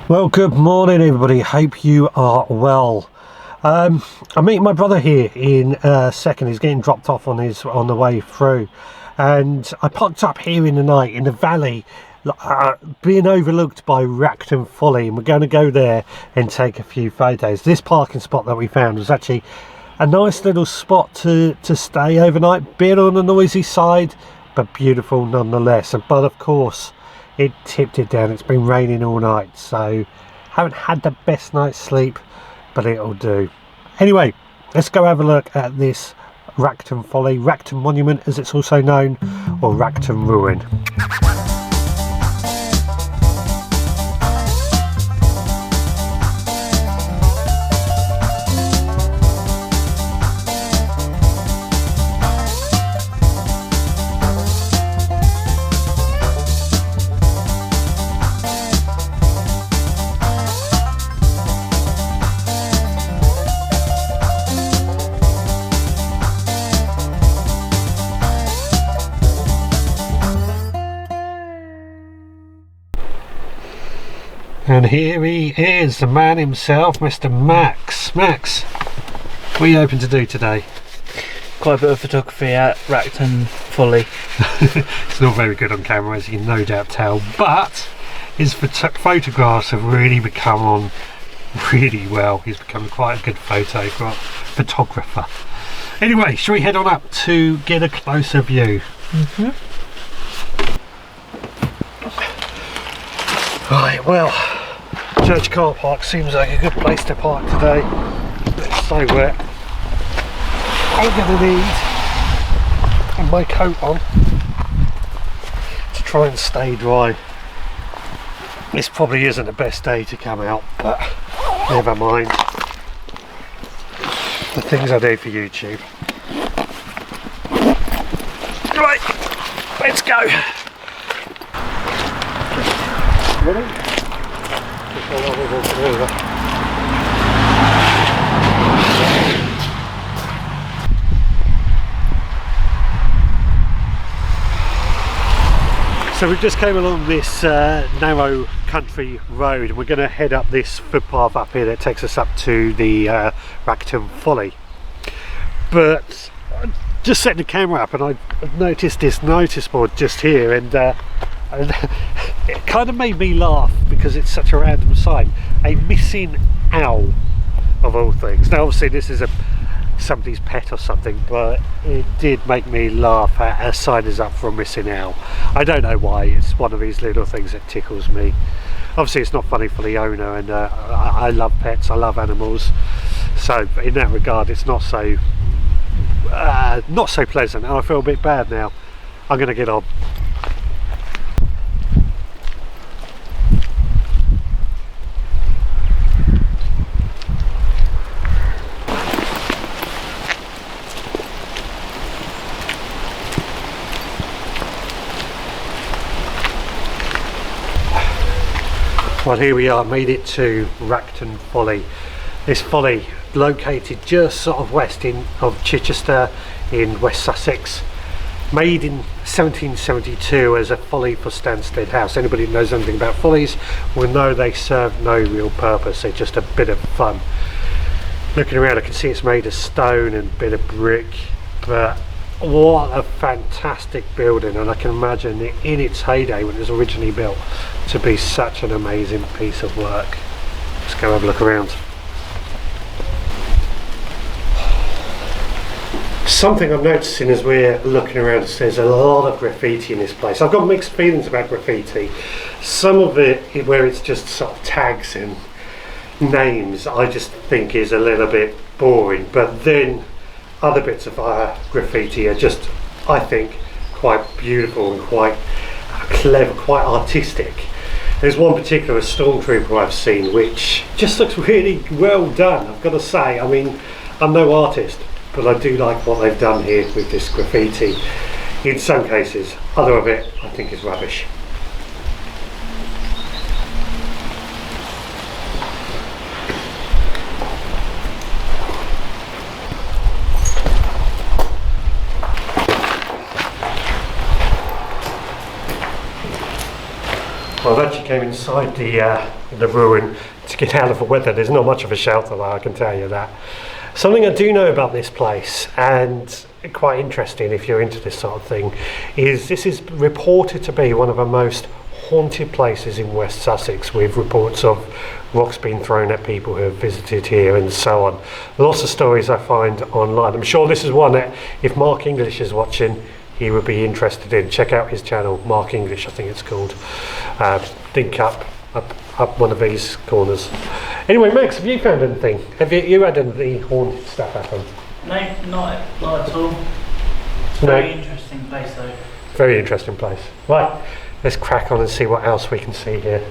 Well, good morning everybody, hope you are well. I'm meeting my brother here in a second. He's getting dropped off on the way through, and I parked up here in the night in the valley, being overlooked by Racton Folly, and we're going to go there and take a few photos. This parking spot that we found was actually a nice little spot to stay overnight, bit on the noisy side but beautiful nonetheless. But of course it tipped it down. It's been raining all night, so haven't had the best night's sleep, but it'll do. Anyway, let's go have a look at this Racton Folly, Racton Monument as it's also known, or Racton Ruin. And here he is, the man himself, Mr. Max. Max, what are you hoping to do today? Quite a bit of photography at Racton Folly. It's not very good on camera, as you can no doubt tell, but his photographs have really become on really well. He's become quite a good photographer. Anyway, shall we head on up to get a closer view? Right, well, church car park seems like a good place to park today. It's so wet. I'm going to need my coat on to try and stay dry. This probably isn't the best day to come out, but never mind. The things I do for YouTube. Right, let's go. Ready? So we just came along this narrow country road, and we're going to head up this footpath up here that takes us up to the Racton Folly. But I just setting the camera up and I noticed this notice board just here, and it kind of made me laugh because it's such a random sign. A missing owl, of all things. Now obviously this is somebody's pet or something, but it did make me laugh. A sign is up for a missing owl. I don't know why. It's one of these little things that tickles me. Obviously it's not funny for the owner, and I love pets, I love animals, so in that regard it's not so pleasant, and I feel a bit bad now. I'm going to get on. Well, here we are, made it to Racton Folly. This folly located just sort of west of Chichester in West Sussex, made in 1772 as a folly for Stanstead house. Anybody who knows anything about follies will know they serve no real purpose, they're just a bit of fun. Looking around I can see it's made of stone and a bit of brick, but what a fantastic building, and I can imagine it in its heyday when it was originally built to be such an amazing piece of work. Let's go have a look around. Something I'm noticing as we're looking around is there's a lot of graffiti in this place. I've got mixed feelings about graffiti. Some of it where it's just sort of tags and names I just think is a little bit boring, but then other bits of graffiti are just, I think, quite beautiful and quite clever, quite artistic. There's one particular stormtrooper I've seen which just looks really well done, I've got to say. I mean, I'm no artist, but I do like what they've done here with this graffiti in some cases. Other of it I think is rubbish. I've actually came inside the ruin to get out of the weather. There's not much of a shelter there, I can tell you that. Something I do know about this place, and quite interesting if you're into this sort of thing, is this is reported to be one of the most haunted places in West Sussex, with reports of rocks being thrown at people who have visited here and so on. Lots of stories I find online. I'm sure this is one that if Mark English is watching, he would be interested in. Check out his channel, Mark English, I think it's called. Think up one of these corners. Anyway, Max, have you found anything? Have you had any haunted stuff happen? No, not at all. It's a very interesting place though. Very interesting place. Right, let's crack on and see what else we can see here.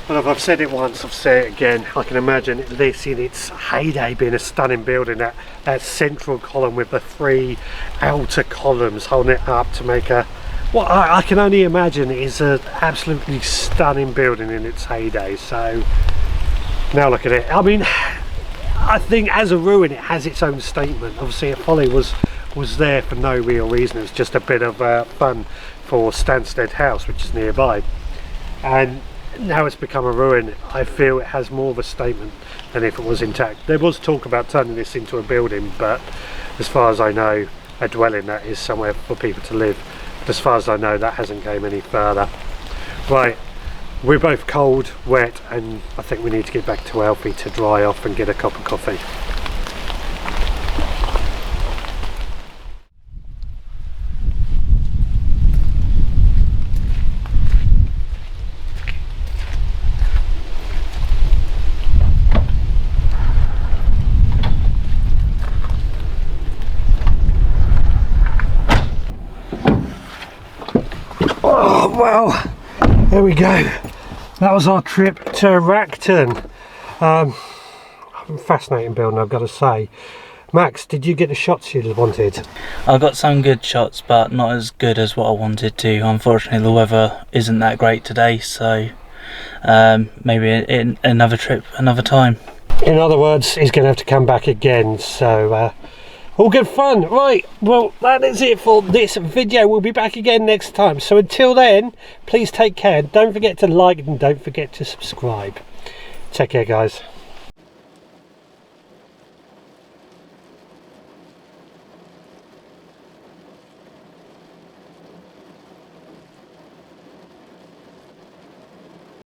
Well, if I've said it once, I'll say it again. I can imagine this in its heyday being a stunning building, that central column with the three outer columns holding it up to make a, what I can only imagine is an absolutely stunning building in its heyday. So now look at it. I mean, I think as a ruin it has its own statement. Obviously Folly was there for no real reason. It was just a bit of fun for Stanstead house, which is nearby, and now it's become a ruin. I feel it has more of a statement than if it was intact. There was talk about turning this into a building, but as far as I know, a dwelling that is somewhere for people to live. But as far as I know, that hasn't came any further. Right, we're both cold, wet, and I think we need to get back to Alfie to dry off and get a cup of coffee. Well, there we go. That was our trip to Racton. Fascinating building, I've got to say. Max, did you get the shots you wanted? I got some good shots, but not as good as what I wanted to. Unfortunately, the weather isn't that great today, so maybe in another trip, another time. In other words, he's going to have to come back again, so all good fun. Right, well, that is it for this video. We'll be back again next time. So until then, please take care. Don't forget to like and don't forget to subscribe. Take care, guys.